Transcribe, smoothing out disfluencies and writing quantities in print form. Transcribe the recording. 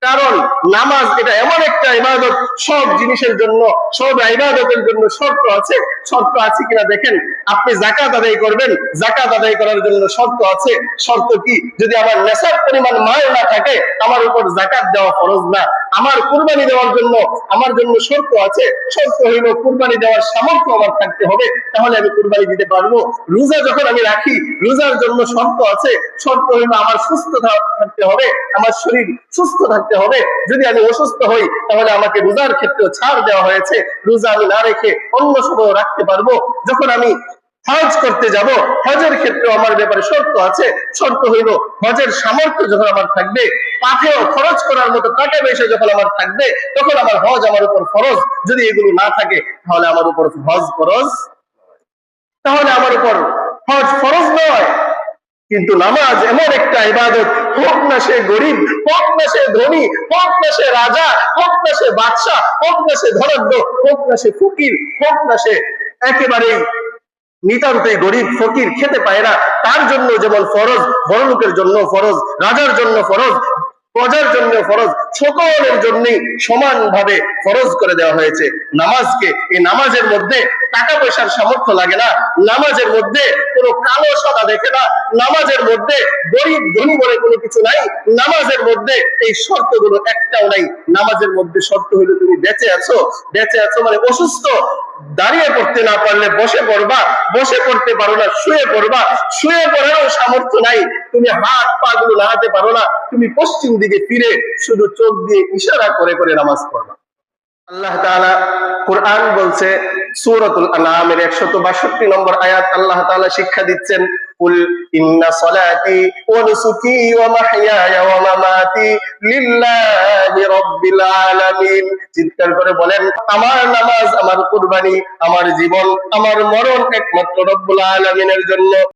কারণ নামাজ এটা এমন একটা ইবাদত, সব জিনিসের জন্য, সব ইবাদতের জন্য শর্ত আছে। শর্ত আছে কিনা দেখেন, আপনি যাকাত আদায় করবেন, যাকাত আদায় করার জন্য শর্ত আছে। শর্ত কি? যদি আমার নেশার পরিমাণ মাল না থাকে, আমার উপর যাকাত দেওয়া ফরজ না। আমার কুরবানি দেওয়ার জন্য আমার জন্য শর্ত আছে। শর্ত হইল কুরবানি দেওয়ার সামর্থ্য আমার থাকতে হবে, তাহলে আমি কুরবানি দিতে পারবো। রোজা যখন আমি রাখি, রোজার জন্য শর্ত আছে। শর্ত হইল আমার সুস্থ থাকতে হবে, আমার শরীর সুস্থ থাকতে হবে। যদি আমি অসুস্থ হই, তাহলে আমাকে রোজার ক্ষেত্রে ছাড় দেওয়া হয়েছে, রোজা আমি না রেখে অন্য সময় রাখতে পারবো। যখন আমি হজ করতে যাব, হজের ক্ষেত্রে আমার ব্যাপারে শর্ত আছে। শর্ত হইল হজের সামর্থ্য যখন আমার থাকবে, পাথেও খরচ করার মতো টাকা পয়সা যখন আমার থাকবে, তখন আমার হজ আমার উপর ফরজ। যদি এগুলো না থাকে, তাহলে আমার উপর হজ ফরজ, তাহলে আমার উপর হজ ফরজ নয়। কিন্তু নামাজ এমন একটা ইবাদত, হোক না সে গরিব, হোক না সে ধনী, হোক না সে রাজা, হোক না সে বাদশাহ, হোক না সে ধনাঢ্য, হোক না সে ফকির, হোক না সে একেবারেই নিতান্তই গরিব ফকির, খেতে পায় না, তার জন্য যেমন ফরজ, বড়লোকের জন্য ফরজ, রাজার জন্য ফরজ, প্রজার জন্য ফরজ, সকলের জন্যই সমানভাবে ফরজ করে দেওয়া হয়েছে নামাজকে। এই নামাজের মধ্যে টাকা পয়সার সামর্থ্য লাগে না, নামাজের মধ্যে কোনো কালো সাদা দেখে না, নামাজের মধ্যে গরিব ধনী বলে কোনো কিছু নাই, নামাজের মধ্যে এই শর্তগুলো একটাও নাই। নামাজের মধ্যে শর্ত হলো তুমি বেঁচে আছো, বেঁচে আছো মানে অসুস্থ, দাঁড়িয়ে পড়তে না পারলে বসে পড়বা, বসে পড়তে পারো না শুয়ে পড়বা, শুয়ে পড়ারও সামর্থ্য নাই, তুমি হাত পা গুলো নাড়াতে পারো না, তুমি পশ্চিম দিকে ফিরে শুধু চোখ দিয়ে ইশারা করে করে নামাজ পড়বা। আল্লাহ তাআলা কুরআন বলছে, সূরাতুল আনআমের 162 নম্বর আয়াত, আল্লাহ তাআলা শিক্ষা দিচ্ছেন, কুল ইন্না সলাতি ওয়া নুসুকি ওয়া মাহইয়ায়া ওয়া মামাতি লিল্লাহি রাব্বিল আলামিন। চিৎকার করে বলেন, আমার নামাজ, আমার কুরবানি, আমার জীবন, আমার মরণ একমাত্র রব্বুল আলামিনের জন্য।